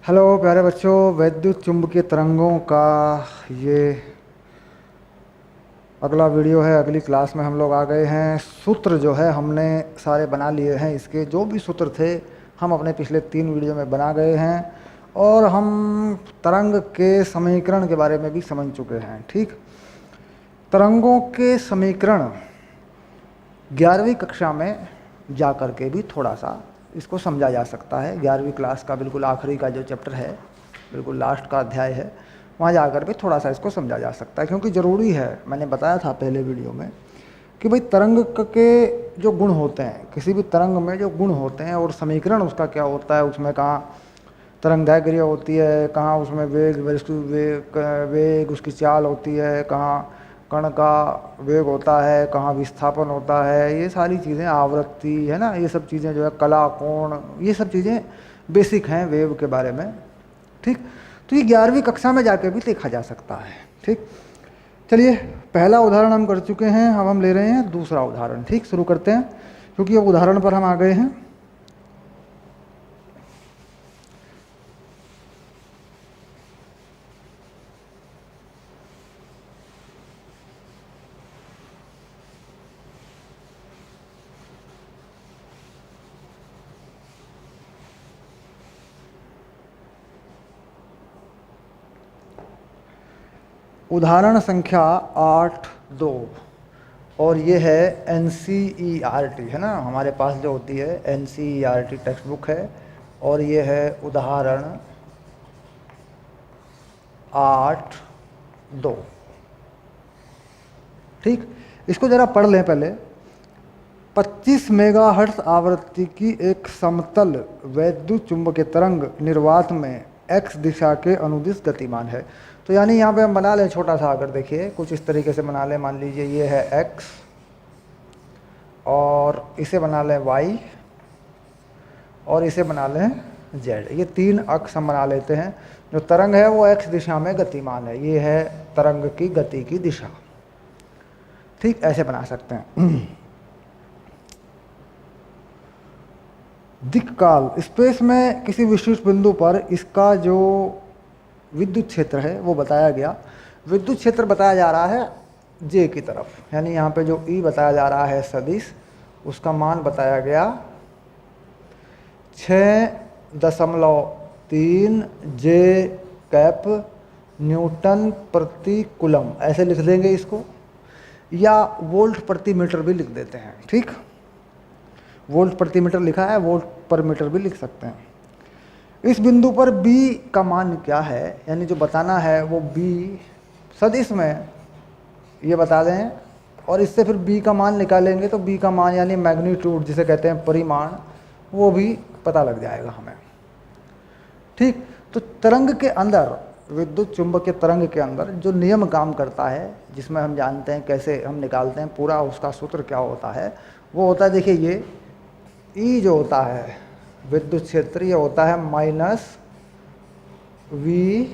Hello प्यारे बच्चों, वैद्युत चुंबकीय तरंगों का ये अगला वीडियो है। अगली क्लास में हम लोग आ गए हैं। सूत्र जो है हमने सारे बना लिए हैं। इसके जो भी सूत्र थे हम अपने पिछले 3 वीडियो में बना गए हैं और हम तरंग के समीकरण के बारे में भी समझ चुके हैं। ठीक, तरंगों के समीकरण 11वीं कक्षा में जा कर के भी थोड़ा सा इसको समझा जा सकता है। 11वीं क्लास का बिल्कुल आखिरी का जो चैप्टर है, बिल्कुल लास्ट का अध्याय है, वहाँ जाकर भी थोड़ा सा इसको समझा जा सकता है, क्योंकि ज़रूरी है। मैंने बताया था पहले वीडियो में कि भाई तरंग के जो गुण होते हैं, किसी भी तरंग में जो गुण होते हैं और समीकरण उसका क्या होता है, उसमें कहाँ तरंगदैर्घ्य होती है, कहाँ उसमें वेग उसकी चाल होती है, कहाँ कण का वेग होता है, कहाँ विस्थापन होता है, ये सारी चीज़ें, आवृत्ति है ना, ये सब चीज़ें जो है, कला कोण, ये सब चीज़ें बेसिक हैं वेव के बारे में। ठीक, तो ये 11वीं कक्षा में जाके भी देखा जा सकता है। ठीक, चलिए पहला उदाहरण हम कर चुके हैं, अब हम ले रहे हैं दूसरा उदाहरण। ठीक, शुरू करते हैं, क्योंकि अब उदाहरण पर हम आ गए हैं। उदाहरण संख्या 8.2 और ये है NCERT, है ना, हमारे पास जो होती है NCERT टेक्स्ट बुक है, और ये है उदाहरण 8.2। ठीक, इसको ज़रा पढ़ लें पहले। 25 मेगाहर्ट्ज़ आवृत्ति की एक समतल वैद्युत चुंबकीय तरंग निर्वात में x दिशा के अनुदिश गतिमान है। तो यानी यहाँ पे हम बना लें छोटा सा, अगर देखिए कुछ इस तरीके से बना लें। मान लीजिए ये है x और इसे बना लें y और इसे बना लें z। ये 3 अक्ष हम बना लेते हैं। जो तरंग है वो x दिशा में गतिमान है, ये है तरंग की गति की दिशा। ठीक, ऐसे बना सकते हैं। दिक्काल, स्पेस में किसी विशिष्ट बिंदु पर इसका जो विद्युत क्षेत्र है वो बताया गया। विद्युत क्षेत्र बताया जा रहा है J की तरफ, यानी यहाँ पे जो E बताया जा रहा है सदिश, उसका मान बताया गया 6.3 J कैप न्यूटन प्रति कूलम, ऐसे लिख देंगे इसको, या वोल्ट प्रति मीटर भी लिख देते हैं। ठीक, वोल्ट प्रति मीटर लिखा है, वोल्ट पर मीटर भी लिख सकते हैं। इस बिंदु पर B का मान क्या है, यानी जो बताना है वो B सदिश में ये बता दें, और इससे फिर B का मान निकालेंगे तो B का मान यानी मैग्नीट्यूड जिसे कहते हैं परिमाण, वो भी पता लग जाएगा हमें। ठीक, तो तरंग के अंदर, विद्युत चुंबकीय तरंग के अंदर जो नियम काम करता है, जिसमें हम जानते हैं कैसे हम निकालते हैं, पूरा उसका सूत्र क्या होता है, वो होता है, देखिए ये E जो होता है विद्युत क्षेत्र, ये होता है -V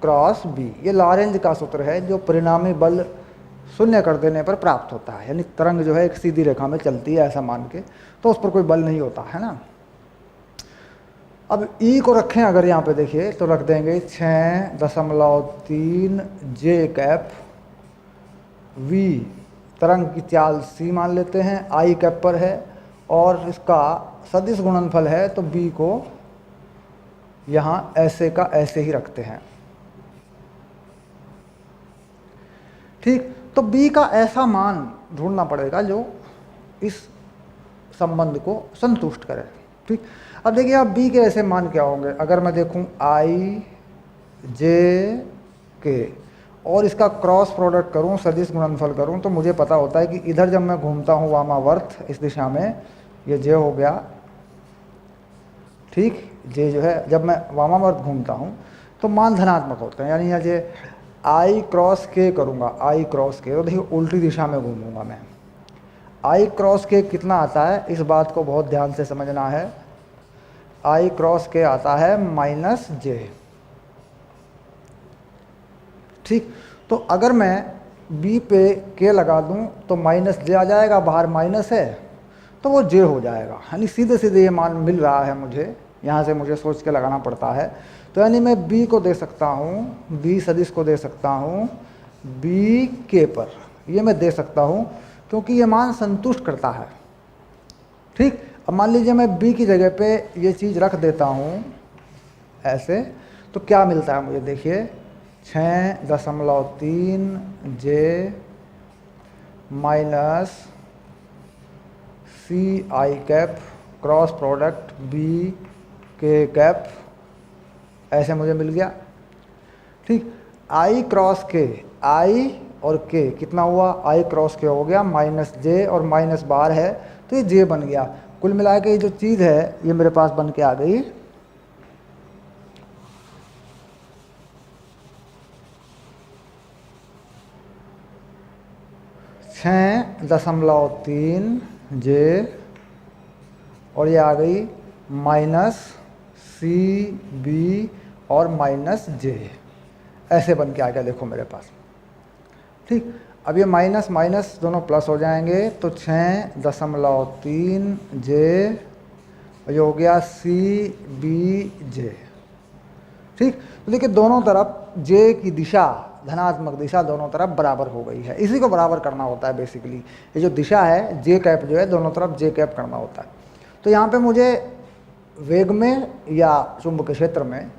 क्रॉस B। ये लॉरेंज का सूत्र है जो परिणामी बल शून्य कर देने पर प्राप्त होता है। यानी तरंग जो है एक सीधी रेखा में चलती है ऐसा मान के, तो उस पर कोई बल नहीं होता है ना। अब E को रखें अगर यहाँ पे देखिए तो रख देंगे 6.3 J कैप V, तरंग की चाल C मान लेते हैं, I कैप पर है और इसका सदिश गुणनफल है, तो B को यहाँ ऐसे का ऐसे ही रखते हैं। ठीक, तो B का ऐसा मान ढूंढना पड़ेगा जो इस संबंध को संतुष्ट करे। ठीक, अब देखिए आप B के ऐसे मान क्या होंगे, अगर मैं देखूं I J K और इसका क्रॉस प्रोडक्ट करूं, सदिश गुणनफल करूं, तो मुझे पता होता है कि इधर जब मैं घूमता हूं वामावर्त इस दिशा में, ये J हो गया। ठीक, J जो है जब मैं वामावर्त घूमता हूं तो मान धनात्मक होते हैं, यानी ये I क्रॉस K करूंगा, I क्रॉस K, तो देखिए उल्टी दिशा में घूमूंगा मैं। I क्रॉस K कितना आता है, इस बात को बहुत ध्यान से समझना है। I क्रॉस K आता है -J। ठीक, तो अगर मैं B पे K लगा दूं तो -J आ जाएगा, बाहर माइनस है तो वो J हो जाएगा, यानी सीधे सीधे ये मान मिल रहा है मुझे यहाँ से मुझे सोच के लगाना पड़ता है। तो यानी मैं b को दे सकता हूँ, b सदिश को दे सकता हूँ b k पर, ये मैं दे सकता हूँ क्योंकि ये मान संतुष्ट करता है। ठीक, अब मान लीजिए मैं b की जगह पे ये चीज़ रख देता हूँ ऐसे, तो क्या मिलता है मुझे, देखिए 6.3 j माइनस सी आई कैप क्रॉस प्रोडक्ट बी के कैप, ऐसे मुझे मिल गया। ठीक, आई क्रॉस के, आई और के कितना हुआ, आई क्रॉस के हो गया माइनस जे और माइनस बाहर है तो ये जे बन गया। कुल मिला के ये जो चीज़ है ये मेरे पास बन के आ गई 6.3 जे और ये आ गई माइनस सी बी और माइनस जे, ऐसे बन के आ गया देखो मेरे पास। ठीक, अब ये माइनस माइनस दोनों प्लस हो जाएंगे तो 6.3 जे ये हो गया सी बी जे। ठीक, तो देखिए दोनों तरफ जे की दिशा, धनात्मक दिशा दोनों तरफ बराबर हो गई है। इसी को बराबर करना होता है बेसिकली, ये जो दिशा है जे कैप जो है दोनों तरफ जे कैप करना होता है। तो यहाँ पे मुझे वेग में या चुंबकीय क्षेत्र में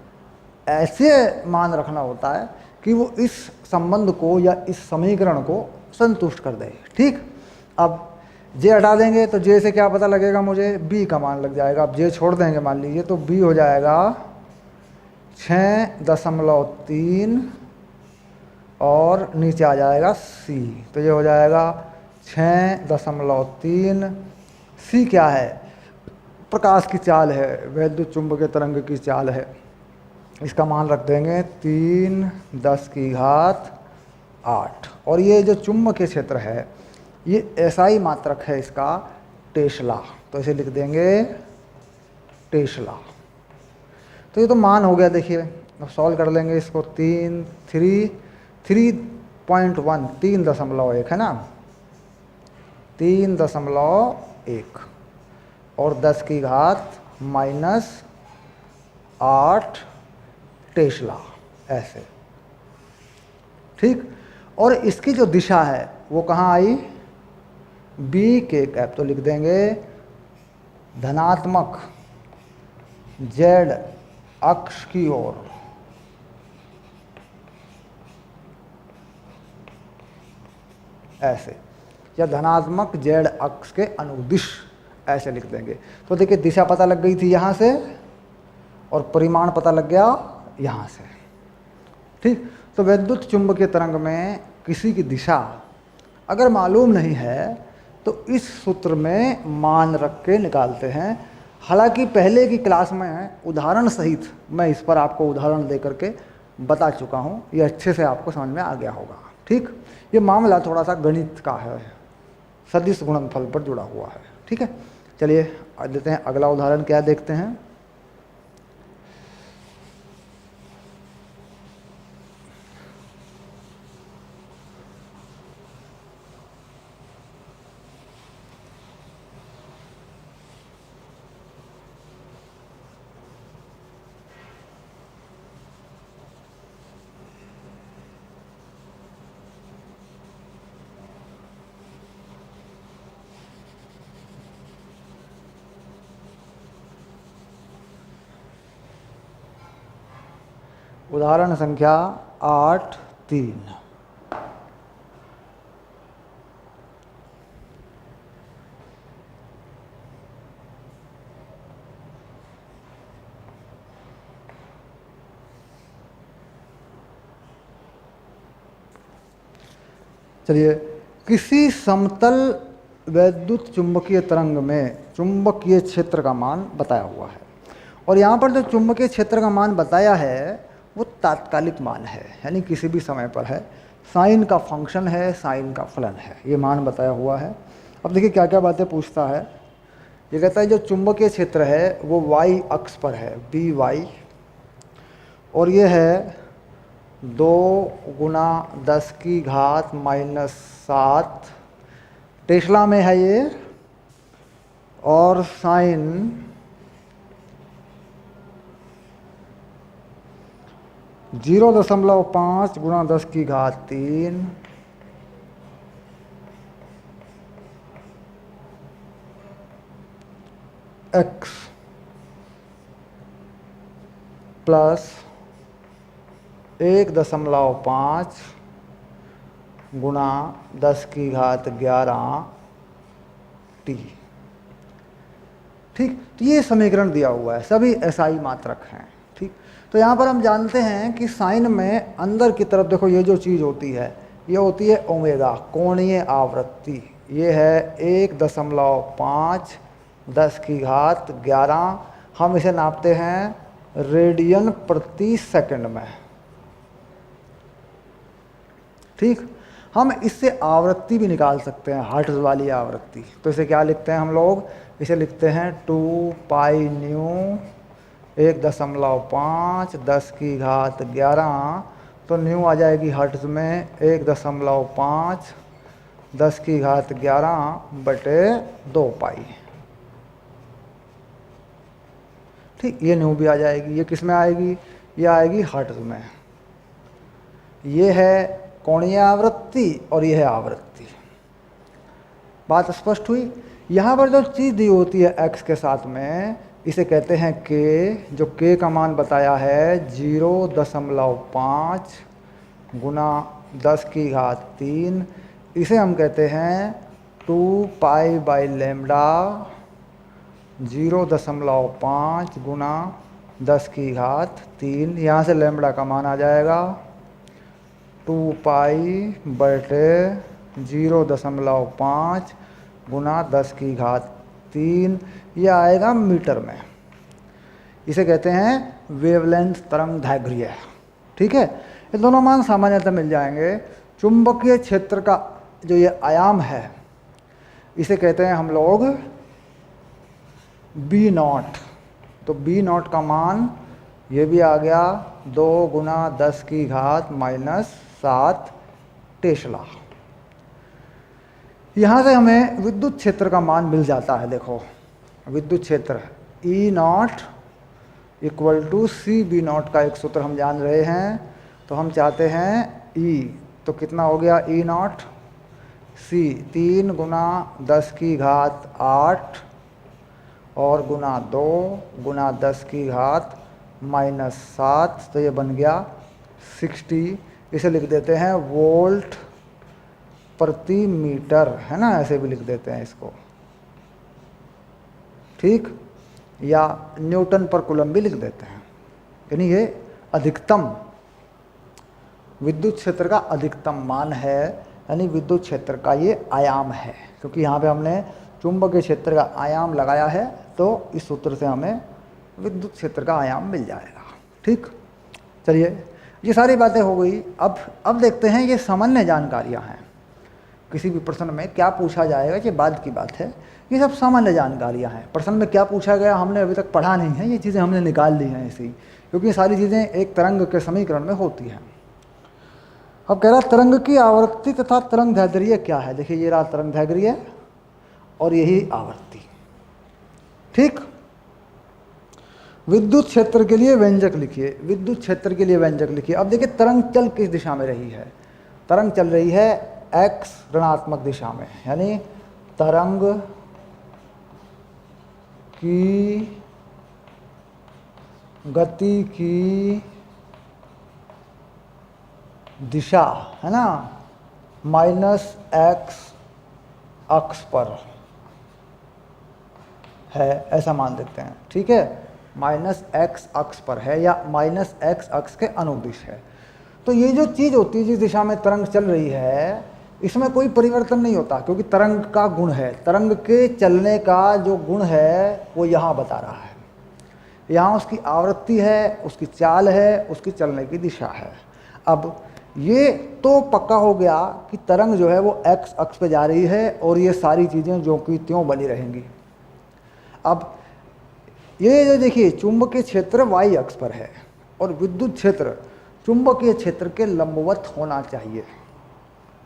ऐसे मान रखना होता है कि वो इस संबंध को या इस समीकरण को संतुष्ट कर दे। ठीक, अब जे हटा देंगे तो जे से क्या पता लगेगा मुझे, बी का मान लग जाएगा। अब जे छोड़ देंगे मान लीजिए तो बी हो जाएगा 6.3 और नीचे आ जाएगा सी, तो ये हो जाएगा 6.3। सी क्या है, प्रकाश की चाल है, वैद्युत चुंबकीय तरंग की चाल है। इसका मान रख देंगे 3×10⁸ और ये जो चुंबकीय क्षेत्र है ये SI मात्रक है इसका टेस्ला, तो इसे लिख देंगे टेस्ला। तो ये तो मान हो गया। देखिए अब सॉल्व कर लेंगे इसको, 3.1 है ना, 3.1 और 10⁻⁻8 टेस्ला, ऐसे। ठीक, और इसकी जो दिशा है वो कहाँ आई, बी के कैप, तो लिख देंगे धनात्मक जेड अक्ष की ओर, ऐसे, या धनात्मक जेड अक्ष के अनुदिश, ऐसे लिख देंगे। तो देखिए दिशा पता लग गई थी यहाँ से और परिमाण पता लग गया यहाँ से। ठीक, तो वैद्युत चुंबकीय तरंग में किसी की दिशा अगर मालूम नहीं है तो इस सूत्र में मान रख के निकालते हैं। हालांकि पहले की क्लास में उदाहरण सहित मैं इस पर आपको उदाहरण दे करके बता चुका हूँ, ये अच्छे से आपको समझ में आ गया होगा। ठीक, ये मामला थोड़ा सा गणित का है, सदिश गुणनफल पर जुड़ा हुआ है। ठीक है, चलिए देते हैं अगला उदाहरण, क्या देखते हैं। उदाहरण संख्या 8.3। चलिए, किसी समतल वैद्युत चुंबकीय तरंग में चुंबकीय क्षेत्र का मान बताया हुआ है और यहाँ पर जो चुंबकीय क्षेत्र का मान बताया है वो तात्कालिक मान है, यानी किसी भी समय पर है, साइन का फंक्शन है, साइन का फलन है, ये मान बताया हुआ है। अब देखिए क्या क्या बातें पूछता है। ये कहता है जो चुंबकीय क्षेत्र है वो y अक्ष पर है, बी वाई, और ये है 2×10⁻⁷ टेस्ला में है ये, और साइन 0.5 गुणा 10⁻³ x प्लस 1.5 गुणा 10⁻11t। ठीक, तो ये समीकरण दिया हुआ है, सभी SI मात्रक हैं। ठीक, तो यहाँ पर हम जानते हैं कि साइन में अंदर की तरफ देखो, ये जो चीज़ होती है ये होती है ओमेगा, कोणीय आवृत्ति। ये है 1.5 10⁻11, हम इसे नापते हैं रेडियन प्रति सेकंड में। ठीक, हम इससे आवृत्ति भी निकाल सकते हैं, हर्ट्ज वाली आवृत्ति। तो इसे क्या लिखते हैं हम लोग, इसे लिखते हैं 2πν 1.5 10⁻11, तो न्यू आ जाएगी हर्ट्ज में 1.5 10⁻11/2π। ठीक, ये न्यू भी आ जाएगी। ये किस में आएगी, ये आएगी हर्ट्ज में। ये है कोणीय आवृत्ति और ये है आवृत्ति। बात स्पष्ट हुई। यहाँ पर जो चीज़ दी होती है x के साथ में, इसे कहते हैं k, जो k का मान बताया है 0.5 गुणा 10⁻³ इसे हम कहते हैं 2π/λ 0.5 गुणा 10⁻³ यहाँ से लैम्बडा का मान आ जाएगा 2π/0.5 गुणा 10⁻³ यह आएगा मीटर में। इसे कहते हैं वेवलेंथ तरंग दैर्घ्य। ठीक है, ये दोनों मान सामान्यतः मिल जाएंगे। चुंबकीय क्षेत्र का जो ये आयाम है इसे कहते हैं हम लोग B0। तो B0 का मान ये भी आ गया 2 गुणा 10⁻⁻7 टेस्ला। यहाँ से हमें विद्युत क्षेत्र का मान मिल जाता है। देखो, विद्युत क्षेत्र E0 = CB0 का एक सूत्र हम जान रहे हैं। तो हम चाहते हैं E, तो कितना हो गया E0, C 3 गुणा 10⁻8 और गुणा 2 गुणा 10⁻⁻7, तो ये बन गया 60। इसे लिख देते हैं वोल्ट प्रति मीटर, है ना, ऐसे भी लिख देते हैं इसको। ठीक, या न्यूटन पर कूलम भी लिख देते हैं। यानी ये अधिकतम विद्युत क्षेत्र का अधिकतम मान है, यानी विद्युत क्षेत्र का ये आयाम है। क्योंकि यहाँ पे हमने चुंबकीय क्षेत्र का आयाम लगाया है, तो इस सूत्र से हमें विद्युत क्षेत्र का आयाम मिल जाएगा। ठीक, चलिए, ये सारी बातें हो गई। अब देखते हैं, ये सामान्य जानकारियाँ हैं। किसी भी प्रश्न में क्या पूछा जाएगा ये बाद की बात है, ये सब सामान्य जानकारियाँ हैं। प्रश्न में क्या पूछा गया हमने अभी तक पढ़ा नहीं है, ये चीज़ें हमने निकाल ली हैं ऐसे ही, क्योंकि ये सारी चीज़ें एक तरंग के समीकरण में होती हैं। अब कह रहा तरंग की आवृत्ति तथा तरंग दैर्घ्य क्या है। देखिए, ये रहा तरंग दैर्घ्य और यही आवृत्ति। ठीक, विद्युत क्षेत्र के लिए व्यंजक लिखिए। विद्युत क्षेत्र के लिए व्यंजक लिखिए। अब देखिए, तरंग चल किस दिशा में रही है। तरंग चल रही है x ऋणात्मक दिशा में, यानी तरंग की गति की दिशा, है ना, -x अक्ष पर है, ऐसा मान देते हैं। ठीक है, -x अक्ष पर है या -x अक्ष के अनुदिश है। तो ये जो चीज़ होती है, जिस दिशा में तरंग चल रही है, इसमें कोई परिवर्तन नहीं होता, क्योंकि तरंग का गुण है, तरंग के चलने का जो गुण है वो यहाँ बता रहा है। यहाँ उसकी आवृत्ति है, उसकी चाल है, उसकी चलने की दिशा है। अब ये तो पक्का हो गया कि तरंग जो है वो x अक्ष पे जा रही है और ये सारी चीज़ें जो कि त्यों बनी रहेंगी। अब ये जो देखिए, चुंबकीय क्षेत्र y अक्ष पर है और विद्युत क्षेत्र चुंबकीय क्षेत्र के लंबवत होना चाहिए।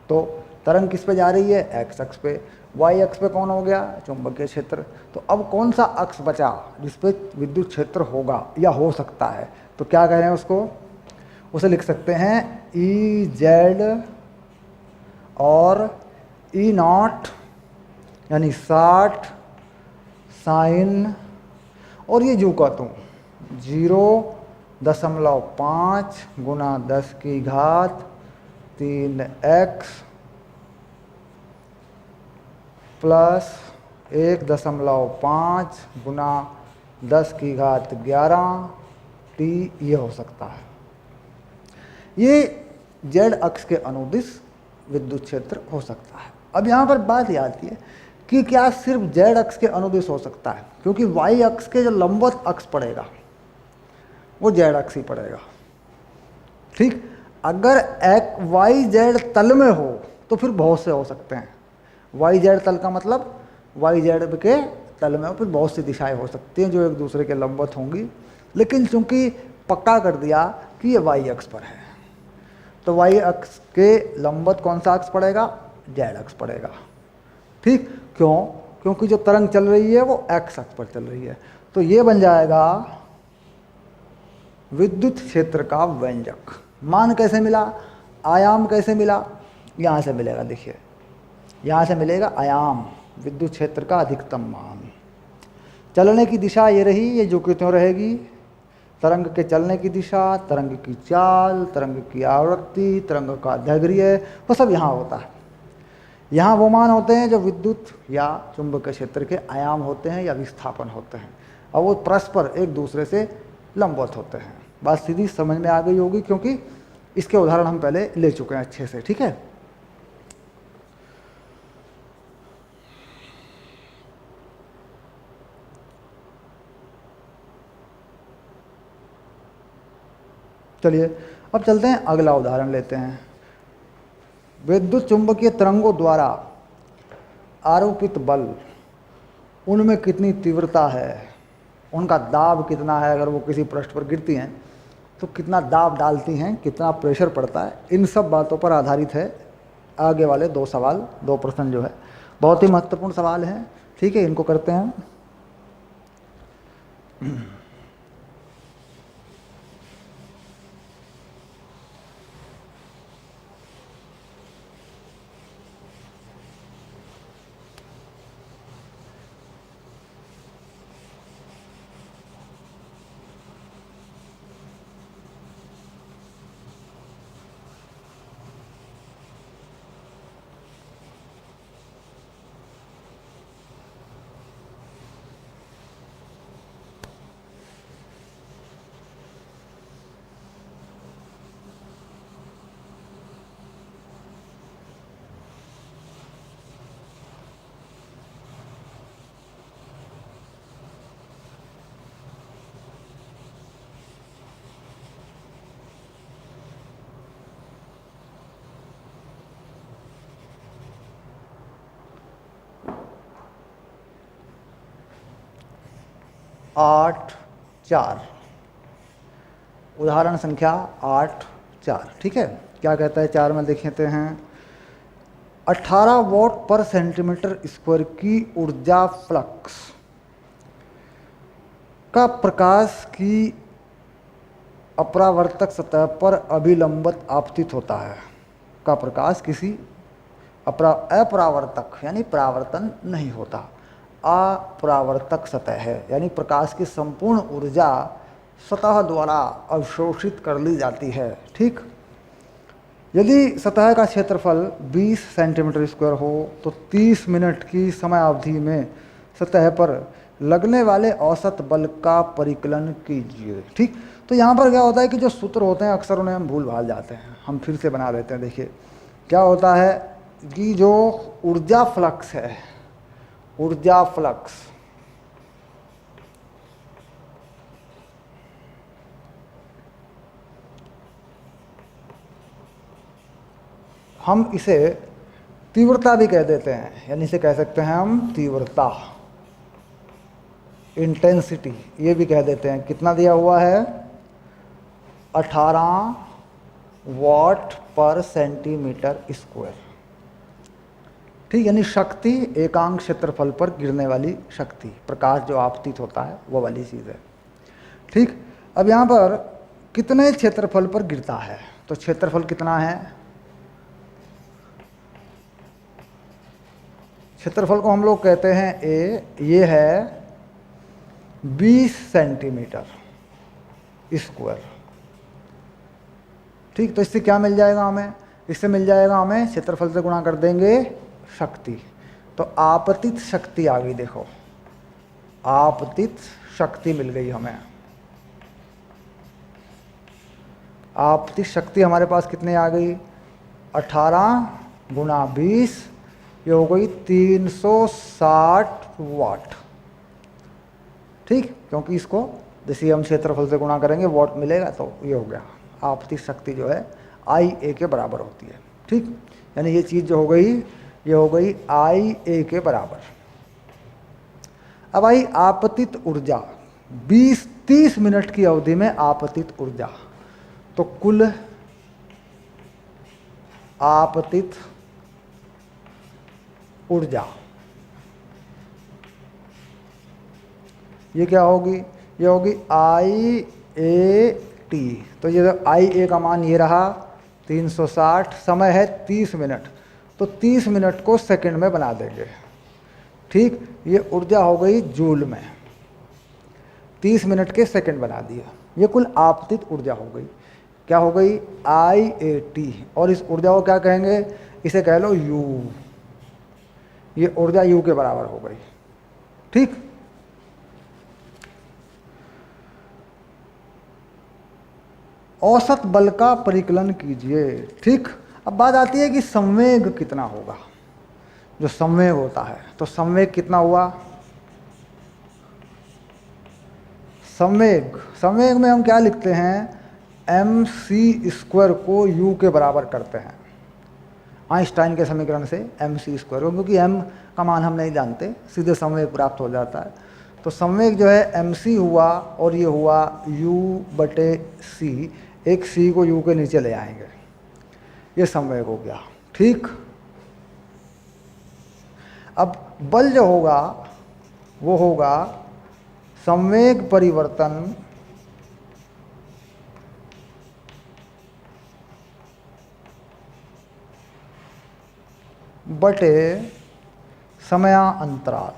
तो तरंग किस पे जा रही है, x अक्ष पे। y अक्ष पे कौन हो गया, चुंबकीय क्षेत्र। तो अब कौन सा अक्ष बचा जिस पे विद्युत क्षेत्र होगा या हो सकता है, तो क्या कह रहे हैं उसको, उसे लिख सकते हैं ई जेड और ई नॉट यानी 60 साइन, और ये जो कहता हूँ 0.5 गुना 10 की घात 3x प्लस 1.5 गुना 10 की घात 11 t ये हो सकता है। ये z अक्ष के अनुदिश विद्युत क्षेत्र हो सकता है। अब यहाँ पर बात ये आती है कि क्या सिर्फ z अक्ष के अनुदिश हो सकता है, क्योंकि y अक्ष के जो लंबवत अक्ष पड़ेगा वो z अक्ष ही पड़ेगा। ठीक, अगर y z तल में हो तो फिर बहुत से हो सकते हैं। y z तल का मतलब y z के तल में हो, फिर बहुत सी दिशाएं हो सकती हैं जो एक दूसरे के लंबवत होंगी, लेकिन चूंकि पक्का कर दिया कि ये y अक्ष पर है तो y अक्ष के लंबवत कौन सा अक्ष पड़ेगा? z अक्ष पड़ेगा। ठीक, क्यों? क्योंकि जो तरंग चल रही है वो x अक्ष पर चल रही है। तो ये बन जाएगा विद्युत क्षेत्र का व्यंजक। मान कैसे मिला, आयाम कैसे मिला? यहाँ से मिलेगा, देखिए यहाँ से मिलेगा आयाम, विद्युत क्षेत्र का अधिकतम मान। चलने की दिशा ये रही, ये जो कि त्यों रहेगी। तरंग के चलने की दिशा, तरंग की चाल, तरंग की आवृत्ति, तरंग का दैर्घ्य, वो सब यहाँ होता है। यहाँ वो मान होते हैं जो विद्युत या चुंबकीय क्षेत्र के आयाम होते हैं या विस्थापन होते हैं, और वो परस्पर एक दूसरे से लंबवत होते हैं। बात सीधी समझ में आ गई होगी, क्योंकि इसके उदाहरण हम पहले ले चुके हैं अच्छे से। ठीक है, चलिए अब चलते हैं, अगला उदाहरण लेते हैं। विद्युत चुंबकीय तरंगों द्वारा आरोपित बल, उनमें कितनी तीव्रता है, उनका दाब कितना है, अगर वो किसी पृष्ठ पर गिरती हैं तो कितना दाब डालती हैं, कितना प्रेशर पड़ता है, इन सब बातों पर आधारित है आगे वाले 2 सवाल, 2 प्रश्न जो है बहुत ही महत्वपूर्ण सवाल हैं। ठीक है, इनको करते हैं। 8.4, उदाहरण संख्या 8.4। ठीक है, क्या कहता है 4 में देखते हैं। 18 वॉट पर सेंटीमीटर स्क्वायर की ऊर्जा फ्लक्स का प्रकाश की अपरावर्तक सतह पर अभिलंबत आपतित होता है। का प्रकाश किसी अपरावर्तक यानी परावर्तन नहीं होता, अपरावर्तक सतह है, यानी प्रकाश की संपूर्ण ऊर्जा सतह द्वारा अवशोषित कर ली जाती है। ठीक, यदि सतह का क्षेत्रफल 20 सेंटीमीटर स्क्वायर हो तो 30 मिनट की समय अवधि में सतह पर लगने वाले औसत बल का परिकलन कीजिए। ठीक, तो यहाँ पर क्या होता है कि जो सूत्र होते हैं अक्सर उन्हें हम भूल भाल जाते हैं, हम फिर से बना देते हैं। देखिए क्या होता है कि जो ऊर्जा फ्लक्स है, ऊर्जा फ्लक्स हम इसे तीव्रता भी कह देते हैं, यानी इसे कह सकते हैं हम तीव्रता, इंटेंसिटी ये भी कह देते हैं। कितना दिया हुआ है? 18 वॉट पर सेंटीमीटर स्क्वायर। ठीक, यानी शक्ति एकांक क्षेत्रफल पर गिरने वाली शक्ति, प्रकाश जो आपतित होता है वो वाली चीज़ है। ठीक, अब यहाँ पर कितने क्षेत्रफल पर गिरता है। तो क्षेत्रफल कितना है, क्षेत्रफल को हम लोग कहते हैं ए, ये है 20 सेंटीमीटर स्क्वायर। ठीक, तो इससे क्या मिल जाएगा हमें, इससे मिल जाएगा हमें क्षेत्रफल से गुणा कर देंगे शक्ति। तो आपतित शक्ति आ गई, देखो आपतित शक्ति मिल गई हमें। आपतित शक्ति हमारे पास कितने आ गई, 18 गुणा 20, ये हो गई 360 वाट। ठीक, क्योंकि इसको जैसे हम क्षेत्रफल से गुणा करेंगे वाट मिलेगा, तो ये हो गया आपतित शक्ति जो है IA के बराबर होती है। ठीक, यानी ये चीज़ जो हो गई, ये हो गई IA के बराबर। अब आई आपतित ऊर्जा, 20-30 मिनट की अवधि में आपतित ऊर्जा। तो कुल आपतित ऊर्जा ये क्या होगी, ये होगी IAT। तो ये IA का मान ये रहा 360, समय है 30 मिनट, तो 30 मिनट को सेकंड में बना देंगे। ठीक, ये ऊर्जा हो गई जूल में, 30 मिनट के सेकंड बना दिया, ये कुल आपतित ऊर्जा हो गई। क्या हो गई, IAT। और इस ऊर्जा को क्या कहेंगे, इसे कह लो U। ये ऊर्जा U के बराबर हो गई। ठीक, औसत बल का परिकलन कीजिए। ठीक, अब बात आती है कि संवेग कितना होगा, जो संवेग होता है। तो संवेग कितना हुआ, संवेग, संवेग में हम क्या लिखते हैं, mc² को U के बराबर करते हैं आइंस्टाइन के समीकरण से, mc², क्योंकि m का मान हम नहीं जानते, सीधे संवेग प्राप्त हो जाता है। तो संवेग जो है mc हुआ, और ये हुआ U/c, एक c को U के नीचे ले आएंगे, ये संवेग हो गया। ठीक, अब बल जो होगा वो होगा संवेग परिवर्तन बटे समयांतराल।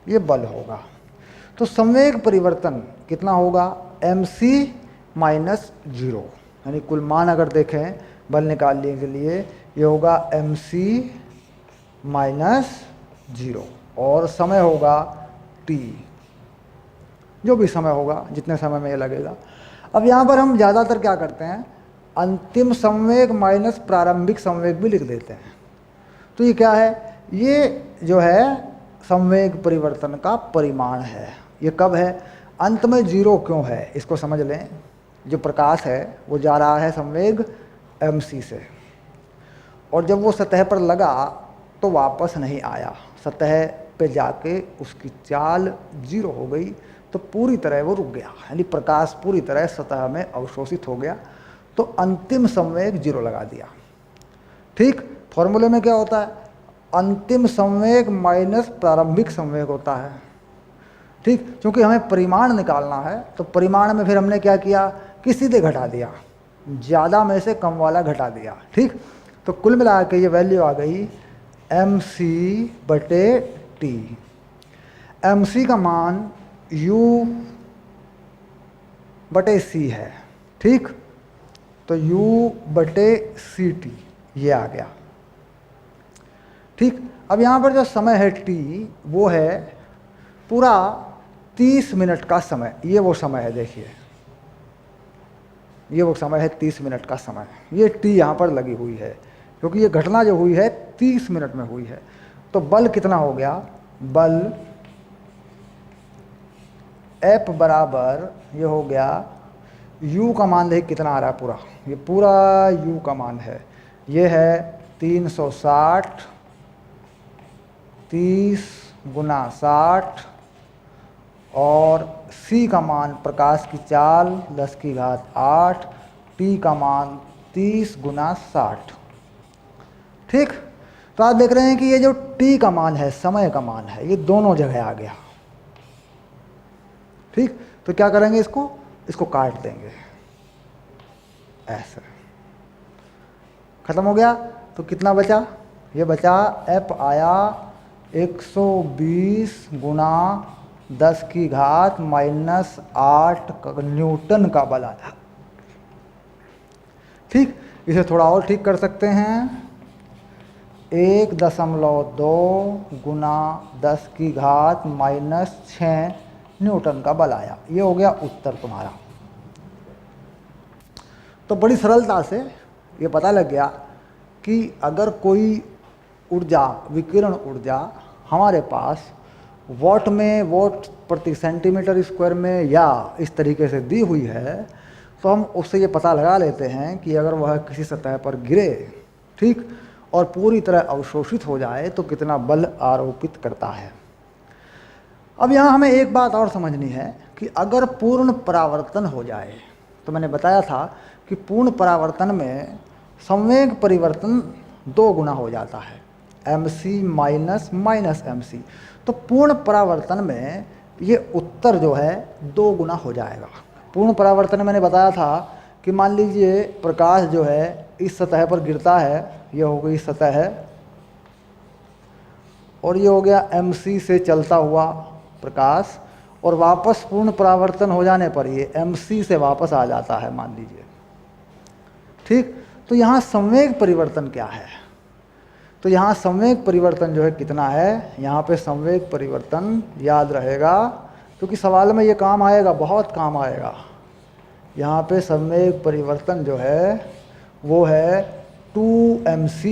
ये बल होगा। तो संवेग परिवर्तन कितना होगा, mc - 0, यानी कुल मान अगर देखें बल निकालने के लिए, ये होगा mc - 0, और समय होगा t, जो भी समय होगा, जितने समय में ये लगेगा। अब यहाँ पर हम ज़्यादातर क्या करते हैं, अंतिम संवेग माइनस प्रारंभिक संवेग भी लिख देते हैं। तो ये क्या है, ये जो है संवेग परिवर्तन का परिमाण है। ये कब है, अंत में 0 क्यों है, इसको समझ लें। जो प्रकाश है वो जा रहा है संवेग mc से, और जब वो सतह पर लगा तो वापस नहीं आया, सतह पे जाके उसकी चाल 0 हो गई, तो पूरी तरह वो रुक गया, यानी प्रकाश पूरी तरह सतह में अवशोषित हो गया। तो अंतिम संवेग 0 लगा दिया। ठीक, फॉर्मूले में क्या होता है, अंतिम संवेग माइनस प्रारंभिक संवेग होता है। ठीक, क्योंकि हमें परिमाण निकालना है, तो परिमाण में फिर हमने क्या किया कि सीधे घटा दिया, ज़्यादा में से कम वाला घटा दिया। ठीक, तो कुल मिला के ये वैल्यू आ गई mc/t। mc का मान U/c है। ठीक, तो U/ct ये आ गया। ठीक, अब यहाँ पर जो समय है t, वो है पूरा 30 मिनट का समय। ये वो समय है, देखिए ये वो समय है 30 मिनट का समय। ये t यहाँ पर लगी हुई है, क्योंकि ये घटना जो हुई है 30 मिनट में हुई है। तो बल कितना हो गया, बल F बराबर ये हो गया, U का मान देखिए कितना आ रहा है, पूरा ये पूरा U का मान है, ये है 360, 30 गुना 60, और C का मान प्रकाश की चाल 10⁸, T का मान 30 गुना 60। ठीक, तो आप देख रहे हैं कि ये जो t का मान है, समय का मान है, ये दोनों जगह आ गया। ठीक, तो क्या करेंगे, इसको काट देंगे ऐसे, खत्म हो गया। तो कितना बचा, ये बचा f आया 120 गुना 10 की घात -8 न्यूटन का बल आया। ठीक, इसे थोड़ा और ठीक कर सकते हैं, 1.2 गुना 10 की घात -6 न्यूटन का बल आया। ये हो गया उत्तर तुम्हारा। तो बड़ी सरलता से ये पता लग गया कि अगर कोई ऊर्जा, विकिरण ऊर्जा हमारे पास वॉट में, वॉट प्रति सेंटीमीटर स्क्वायर में या इस तरीके से दी हुई है, तो हम उससे ये पता लगा लेते हैं कि अगर वह किसी सतह पर गिरे, ठीक, और पूरी तरह अवशोषित हो जाए तो कितना बल आरोपित करता है। अब यहाँ हमें एक बात और समझनी है कि अगर पूर्ण परावर्तन हो जाए, तो मैंने बताया था कि पूर्ण परावर्तन में संवेग परिवर्तन 2 गुना हो जाता है, mc माइनस mc। तो पूर्ण परावर्तन में ये उत्तर जो है 2 गुना हो जाएगा। पूर्ण परावर्तन में मैंने बताया था कि मान लीजिए प्रकाश जो है इस सतह पर गिरता है, ये हो गई सतह है, और ये हो गया mc से चलता हुआ प्रकाश, और वापस पूर्ण परावर्तन हो जाने पर ये mc से वापस आ जाता है, मान लीजिए। ठीक, तो यहाँ संवेग परिवर्तन क्या है, तो यहाँ संवेग परिवर्तन जो है कितना है, यहाँ पे संवेग परिवर्तन याद रहेगा क्योंकि सवाल में ये काम आएगा, बहुत काम आएगा। यहाँ पे संवेग परिवर्तन जो है वो है 2mc।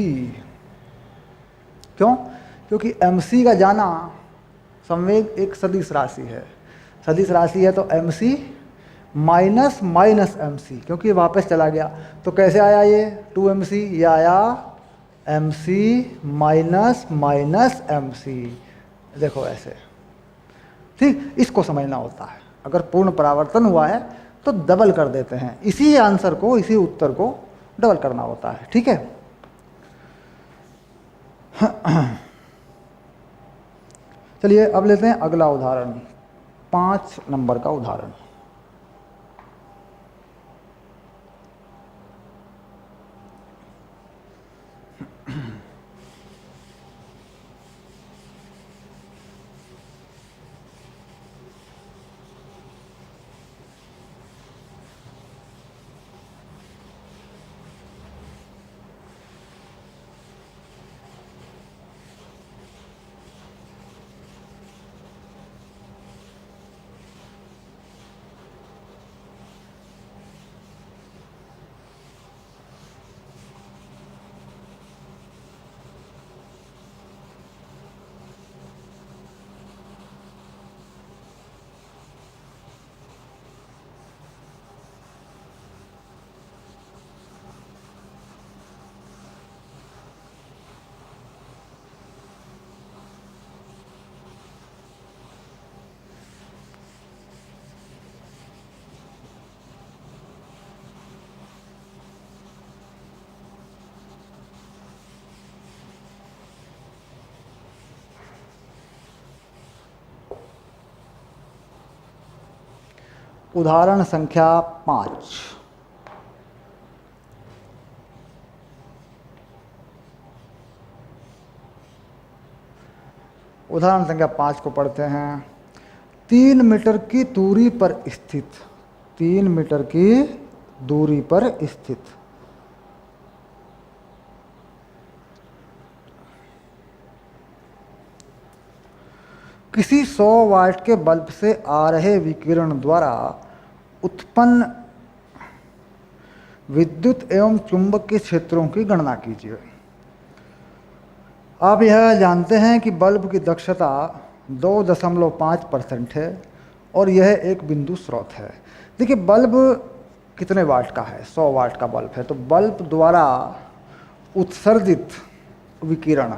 क्यों, क्योंकि mc का जाना, संवेग एक सदिश राशि है, सदिश राशि है, तो mc माइनस mc, क्योंकि वापस चला गया। तो कैसे आया ये 2mc, ये आया mc माइनस mc, देखो ऐसे। ठीक, इसको समझना होता है। अगर पूर्ण परावर्तन हुआ है तो डबल कर देते हैं, इसी आंसर को, इसी उत्तर को डबल करना होता है। ठीक है, चलिए अब लेते हैं अगला उदाहरण, 5 नंबर का उदाहरण। उदाहरण संख्या 5। उदाहरण संख्या 5 को पढ़ते हैं। 3 मीटर की दूरी पर स्थित, 3 मीटर की दूरी पर स्थित किसी 100 वाट के बल्ब से आ रहे विकिरण द्वारा उत्पन्न विद्युत एवं चुंबकीय क्षेत्रों की गणना कीजिए। आप यह जानते हैं कि बल्ब की दक्षता 2.5% है और यह एक बिंदु स्रोत है। देखिए बल्ब कितने वाट का है, 100 वाट का बल्ब है, तो बल्ब द्वारा उत्सर्जित विकिरण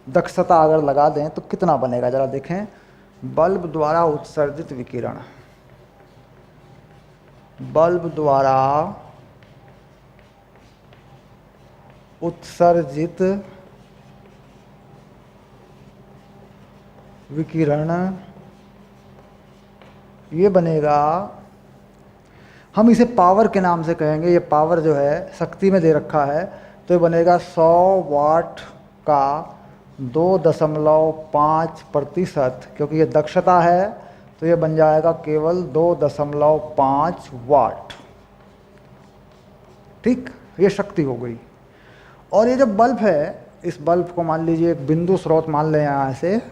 दक्षता अगर लगा दें तो कितना बनेगा, जरा देखें। बल्ब द्वारा उत्सर्जित विकिरण, बल्ब द्वारा उत्सर्जित विकिरण, ये बनेगा, हम इसे पावर के नाम से कहेंगे, ये पावर जो है शक्ति में दे रखा है, तो ये बनेगा 100 वाट का 2.5%, क्योंकि ये दक्षता है तो ये बन जाएगा केवल 2.5 वाट। ठीक, ये शक्ति हो गई। और ये जो बल्ब है, इस बल्ब को मान लीजिए एक बिंदु स्रोत मान लें यहाँ से,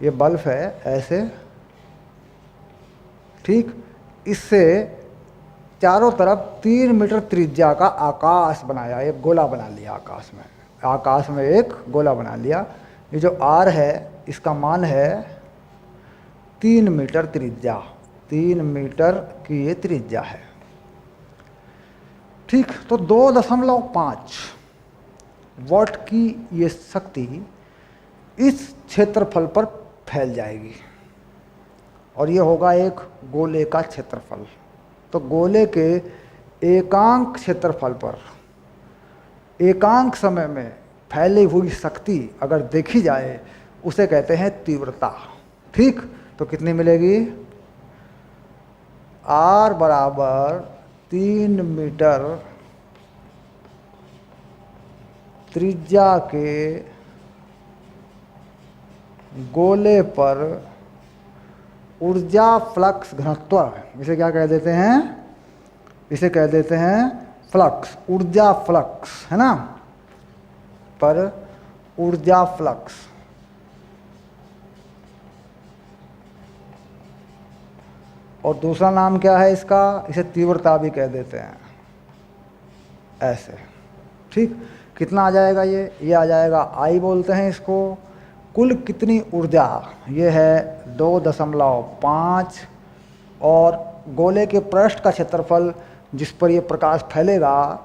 ये बल्ब है ऐसे, ठीक, इससे चारों तरफ 3 मीटर त्रिज्या का आकाश बनाया, एक गोला बना लिया आकाश में एक गोला बना लिया। ये जो आर है इसका मान है 3 मीटर त्रिज्या, 3 मीटर की ये त्रिज्या है। ठीक, तो 2.5 वाट की ये शक्ति इस क्षेत्रफल पर फैल जाएगी और ये होगा एक गोले का क्षेत्रफल। तो गोले के एकांक क्षेत्रफल पर एकांक समय में फैली हुई शक्ति अगर देखी जाए उसे कहते हैं तीव्रता। ठीक, तो कितनी मिलेगी? R बराबर 3 मीटर त्रिज्या के गोले पर ऊर्जा फ्लक्स घनत्व, इसे क्या कह देते हैं? इसे कह देते हैं फ्लक्स, ऊर्जा फ्लक्स, है ना, पर ऊर्जा फ्लक्स। और दूसरा नाम क्या है इसका? इसे तीव्रता भी कह देते हैं, ऐसे। ठीक, कितना आ जाएगा ये आ जाएगा I बोलते हैं इसको। कुल कितनी ऊर्जा? ये है 2.5 और गोले के पृष्ठ का क्षेत्रफल जिस पर ये प्रकाश फैलेगा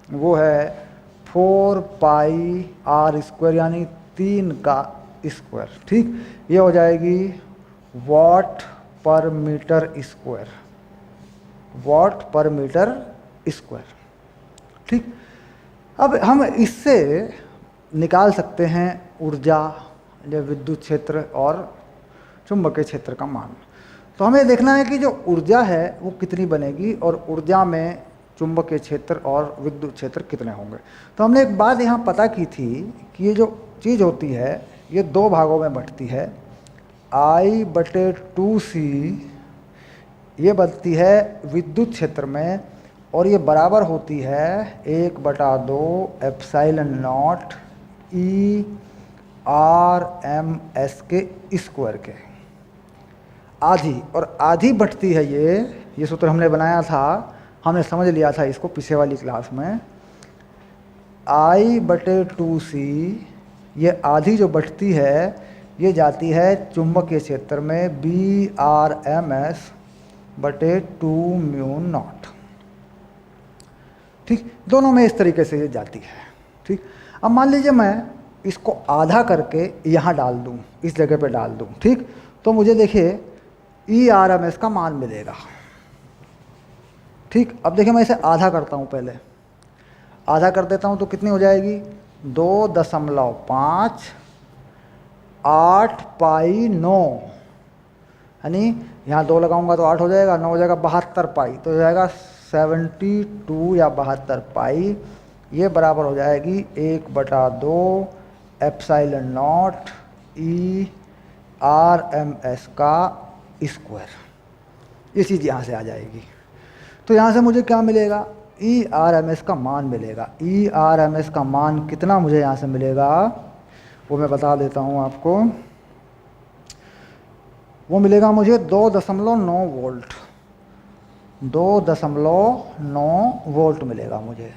वो है 4 पाई R², यानी 3 का स्क्वायर। ठीक, ये हो जाएगी वाट पर मीटर स्क्वायर, वाट पर मीटर स्क्वायर। ठीक, अब हम इससे निकाल सकते हैं ऊर्जा, जो विद्युत क्षेत्र और चुंबकीय क्षेत्र का मान। तो हमें देखना है कि जो ऊर्जा है वो कितनी बनेगी और ऊर्जा में चुंबकीय क्षेत्र और विद्युत क्षेत्र कितने होंगे। तो हमने एक बात यहाँ पता की थी कि ये जो चीज़ होती है ये 2 भागों में बंटती है। I/2C ये बनती है विद्युत क्षेत्र में और ये बराबर होती है 1/2 एप्सिलॉन नॉट ERMS के स्क्वायर के, आधी। और आधी बटती है ये सूत्र हमने बनाया था, हमने समझ लिया था इसको पीछे वाली क्लास में। I/2C ये आधी जो बटती है ये जाती है चुंबकीय क्षेत्र में BRMS/2μ0। ठीक, दोनों में इस तरीके से ये जाती है। ठीक, अब मान लीजिए मैं इसको आधा करके यहाँ डाल दूँ, इस जगह पे डाल दूँ। ठीक, तो मुझे देखिए ERMS का मान मिलेगा। ठीक, अब देखिए मैं इसे आधा करता हूँ, पहले आधा कर देता हूँ तो कितनी हो जाएगी? 2.5 8 पाई 9, यानी यहाँ 2 लगाऊंगा तो 8 हो जाएगा, 9 हो जाएगा 72 पाई, तो हो जाएगा 72 या 72 पाई। ये बराबर हो जाएगी 1/2 एप्सिलॉन नॉट ERMS का स्क्वायर। ये चीज़ यहाँ से आ जाएगी। तो यहाँ से मुझे क्या मिलेगा? ERMS का मान मिलेगा। ERMS का मान कितना मुझे यहाँ से मिलेगा वो मैं बता देता हूँ आपको। वो मिलेगा मुझे 2.9 वोल्ट, 2.9 वोल्ट मिलेगा मुझे।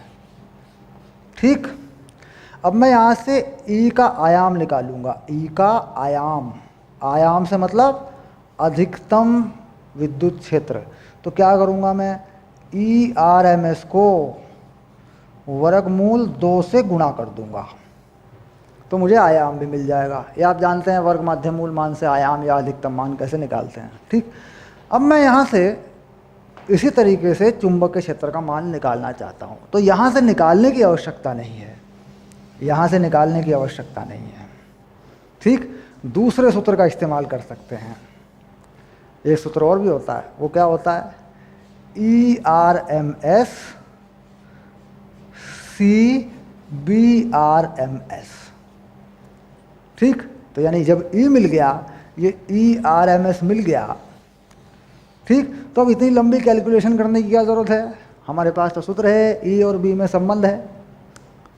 ठीक, अब मैं यहाँ से E का आयाम निकालूंगा। E का आयाम, आयाम से मतलब अधिकतम विद्युत क्षेत्र। तो क्या करूँगा मैं? ERMS को वर्गमूल 2 से गुणा कर दूंगा तो मुझे आयाम भी मिल जाएगा। ये आप जानते हैं वर्ग माध्यमूल मान से आयाम या अधिकतम मान कैसे निकालते हैं। ठीक, अब मैं यहाँ से इसी तरीके से चुंबकीय क्षेत्र का मान निकालना चाहता हूँ। तो यहाँ से निकालने की आवश्यकता नहीं है, यहाँ से निकालने की आवश्यकता नहीं है। ठीक, दूसरे सूत्र का इस्तेमाल कर सकते हैं। एक सूत्र और भी होता है, वो क्या होता है, ERMS CBRMS। ठीक, तो यानी जब E मिल गया, ये ERMS मिल गया, ठीक, तो अब इतनी लंबी कैलकुलेशन करने की क्या ज़रूरत है, हमारे पास तो सूत्र है, E और B में संबंध है,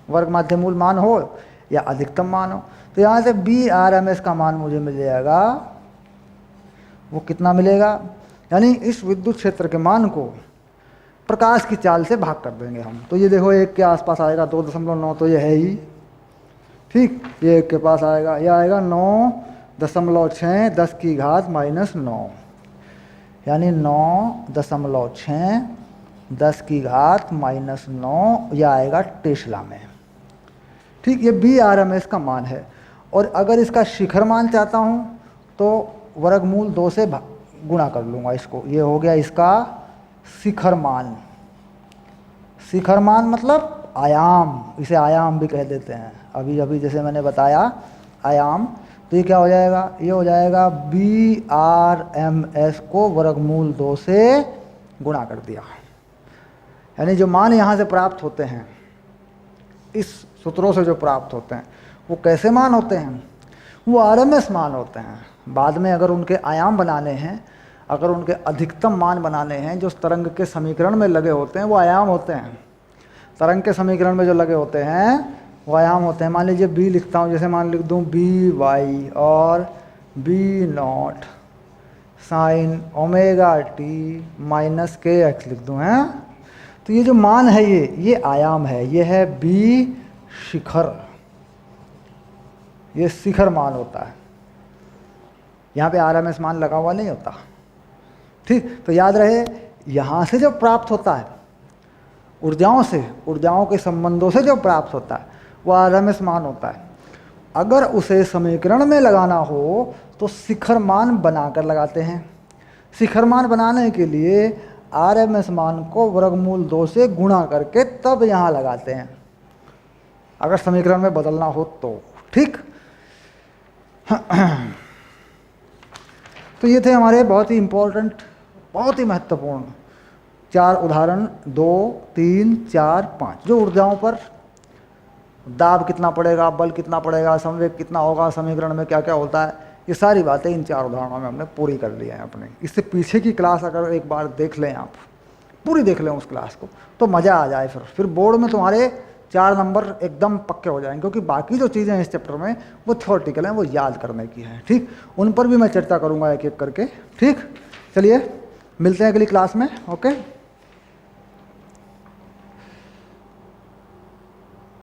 वर्ग माध्य मूल मान हो या अधिकतम मान हो। तो यहाँ से BRMS का मान मुझे मिल जाएगा, वो कितना मिलेगा, यानी इस विद्युत क्षेत्र के मान को प्रकाश की चाल से भाग कर देंगे हम। तो ये देखो 1 के आसपास आएगा, 2.9 तो ये है ही, ठीक, ये 1 के पास आएगा, यह आएगा 9.6 10 की घात -9, यानी 9.6 10 की घात -9, यह आएगा टेस्ला में। ठीक, ये BRMS का मान है। और अगर इसका शिखर मान चाहता हूँ तो वर्गमूल 2 से गुणा कर लूँगा इसको, ये हो गया इसका शिखर मान। शिखर मान मतलब आयाम, इसे आयाम भी कह देते हैं, अभी अभी जैसे मैंने बताया आयाम। तो ये क्या हो जाएगा, ये हो जाएगा BRMS को वर्गमूल 2 से गुणा कर दिया। यानी जो मान यहाँ से प्राप्त होते हैं, इस सूत्रों से जो प्राप्त होते हैं, वो कैसे मान होते हैं, वो RMS मान होते हैं। बाद में अगर उनके आयाम बनाने हैं, अगर उनके अधिकतम मान बनाने हैं, जो तरंग के समीकरण में लगे होते हैं वो आयाम होते हैं। तरंग के समीकरण में जो लगे होते हैं वो आयाम होते हैं। मान लीजिए B लिखता हूँ, जैसे मान लिख दूँ BY और B0 sin ωt -kx लिख दूँ, हैं। तो ये जो मान है ये आयाम है, ये है B शिखर, ये शिखर मान होता है। यहाँ पे RMS मान लगा हुआ नहीं होता, ठीक। तो याद रहे, यहाँ से जो प्राप्त होता है ऊर्जाओं से, ऊर्जाओं के संबंधों से जो प्राप्त होता है वो RMS मान होता है। अगर उसे समीकरण में लगाना हो तो शिखर मान बनाकर लगाते हैं। शिखर मान बनाने के लिए RMS मान को वर्गमूल 2 से गुणा करके तब यहाँ लगाते हैं, अगर समीकरण में बदलना हो तो, ठीक। तो ये थे हमारे बहुत ही इम्पोर्टेंट, बहुत ही महत्वपूर्ण 4 उदाहरण, 2, 3, 4, 5, जो ऊर्जाओं पर दाब कितना पड़ेगा, बल कितना पड़ेगा, संवेग कितना होगा, समीकरण में क्या क्या होता है, ये सारी बातें इन 4 उदाहरणों में हमने पूरी कर ली है अपने। इससे पीछे की क्लास अगर एक बार देख लें आप, पूरी देख लें उस क्लास को, तो मज़ा आ जाए। फिर बोर्ड में तुम्हारे 4 नंबर एकदम पक्के हो जाएंगे, क्योंकि बाकी जो चीज़ें हैं इस चैप्टर में वो थ्योरेटिकल हैं, वो याद करने की हैं, ठीक। उन पर भी मैं चर्चा करूँगा एक एक करके, ठीक। चलिए मिलते हैं अगली क्लास में, ओके।